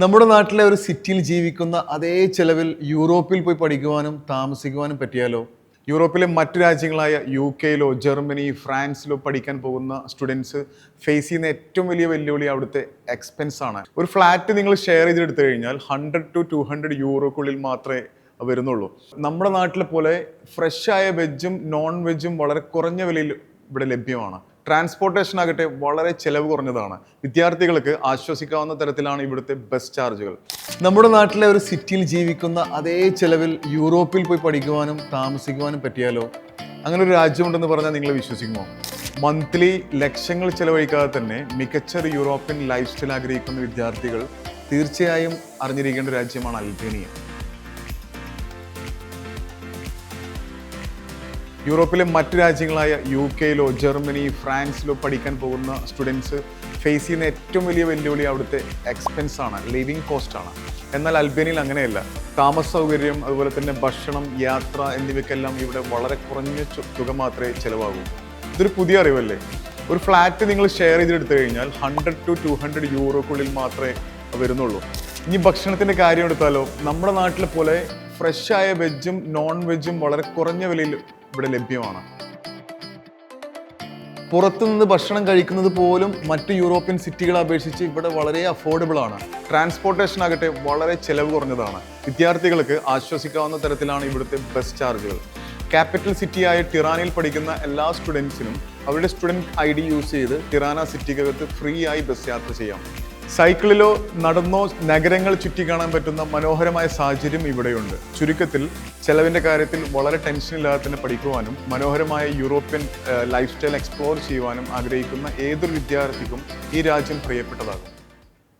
നമ്മുടെ നാട്ടിലെ ഒരു സിറ്റിയിൽ ജീവിക്കുന്ന അതേ ചെലവിൽ യൂറോപ്പിൽ പോയി പഠിക്കുവാനും താമസിക്കുവാനും പറ്റിയാലോ? യൂറോപ്പിലെ മറ്റു രാജ്യങ്ങളായ UK-യിലോ ജർമ്മനി ഫ്രാൻസിലോ പഠിക്കാൻ പോകുന്ന സ്റ്റുഡൻസ് ഫേസ് ചെയ്യുന്ന ഏറ്റവും വലിയ വെല്ലുവിളി അവിടുത്തെ എക്സ്പെൻസ് ആണ്. ഒരു ഫ്ലാറ്റ് നിങ്ങൾ ഷെയർ ചെയ്തെടുത്തു കഴിഞ്ഞാൽ 100 to 200 യൂറോക്കുള്ളിൽ മാത്രമേ വരുന്നുള്ളൂ. നമ്മുടെ നാട്ടിലെ പോലെ ഫ്രഷ് ആയ വെജും നോൺ വെജും വളരെ കുറഞ്ഞ വിലയിൽ ഇവിടെ ലഭ്യമാണ്. ട്രാൻസ്പോർട്ടേഷൻ ആകട്ടെ വളരെ ചിലവ് കുറഞ്ഞതാണ്. വിദ്യാർത്ഥികൾക്ക് ആശ്വസിക്കാവുന്ന തരത്തിലാണ് ഇവിടുത്തെ ബസ് ചാർജുകൾ. നമ്മുടെ നാട്ടിലെ ഒരു സിറ്റിയിൽ ജീവിക്കുന്ന അതേ ചിലവിൽ യൂറോപ്പിൽ പോയി പഠിക്കുവാനും താമസിക്കുവാനും പറ്റിയാലോ? അങ്ങനെ ഒരു രാജ്യമുണ്ടെന്ന് പറഞ്ഞാൽ നിങ്ങൾ വിശ്വസിക്കുമോ? മന്ത്ലി ലക്ഷങ്ങൾ ചിലവഴിക്കാതെ തന്നെ മികച്ച ഒരു യൂറോപ്യൻ ലൈഫ് സ്റ്റൈൽ ആഗ്രഹിക്കുന്ന വിദ്യാർത്ഥികൾ തീർച്ചയായും അറിഞ്ഞിരിക്കേണ്ട രാജ്യമാണ് അൽബേനിയ. യൂറോപ്പിലെ മറ്റു രാജ്യങ്ങളായ UK-യിലോ ജർമ്മനി ഫ്രാൻസിലോ പഠിക്കാൻ പോകുന്ന സ്റ്റുഡൻസ് ഫേസ് ചെയ്യുന്ന ഏറ്റവും വലിയ വെല്ലുവിളി അവിടുത്തെ എക്സ്പെൻസ് ആണ്, ലിവിങ് കോസ്റ്റ് ആണ്. എന്നാൽ അൽബേനിയയിൽ അങ്ങനെയല്ല. താമസ സൗകര്യം, അതുപോലെ തന്നെ ഭക്ഷണം, യാത്ര എന്നിവയ്ക്കെല്ലാം ഇവിടെ വളരെ കുറഞ്ഞ തുക മാത്രമേ ചിലവാകൂ. ഇതൊരു പുതിയ അറിവല്ലേ? ഒരു ഫ്ലാറ്റ് നിങ്ങൾ ഷെയർ ചെയ്തെടുത്തു കഴിഞ്ഞാൽ 100 to 200 യൂറോക്കുള്ളിൽ മാത്രമേ വരുന്നുള്ളൂ. ഇനി ഭക്ഷണത്തിൻ്റെ കാര്യം എടുത്താലോ, നമ്മുടെ നാട്ടിലെ പോലെ ഫ്രഷ് ആയ വെജും നോൺ വെജും വളരെ കുറഞ്ഞ വിലയിൽ ഇവിടെ ലഭ്യമാണ്. പുറത്തുനിന്ന് ഭക്ഷണം കഴിക്കുന്നത് പോലും മറ്റ് യൂറോപ്യൻ സിറ്റികളെ അപേക്ഷിച്ച് ഇവിടെ വളരെ അഫോർഡബിൾ ആണ്. ട്രാൻസ്പോർട്ടേഷൻ ആകട്ടെ വളരെ ചിലവ് കുറഞ്ഞതാണ്. വിദ്യാർത്ഥികൾക്ക് ആശ്വസിക്കാവുന്ന തരത്തിലാണ് ഇവിടുത്തെ ബസ് ചാർജുകൾ. ക്യാപിറ്റൽ സിറ്റിയായ ടിറാനയിൽ പഠിക്കുന്ന എല്ലാ സ്റ്റുഡൻസിനും അവരുടെ സ്റ്റുഡൻറ് ID യൂസ് ചെയ്ത് ടിറാന സിറ്റിക്കകത്ത് ഫ്രീ ആയി ബസ് യാത്ര ചെയ്യാം. സൈക്കിളിലോ നടന്നോ നഗരങ്ങൾ ചുറ്റിക്കാണാൻ പറ്റുന്ന മനോഹരമായ സാഹചര്യം ഇവിടെയുണ്ട്. ചുരുക്കത്തിൽ ചെലവിൻ്റെ കാര്യത്തിൽ വളരെ ടെൻഷനില്ലാതെ തന്നെ പഠിക്കുവാനും മനോഹരമായ യൂറോപ്യൻ ലൈഫ് സ്റ്റൈൽ എക്സ്പ്ലോർ ചെയ്യുവാനും ആഗ്രഹിക്കുന്ന ഏതൊരു വിദ്യാർത്ഥിക്കും ഈ രാജ്യം പ്രിയപ്പെട്ടതാകും.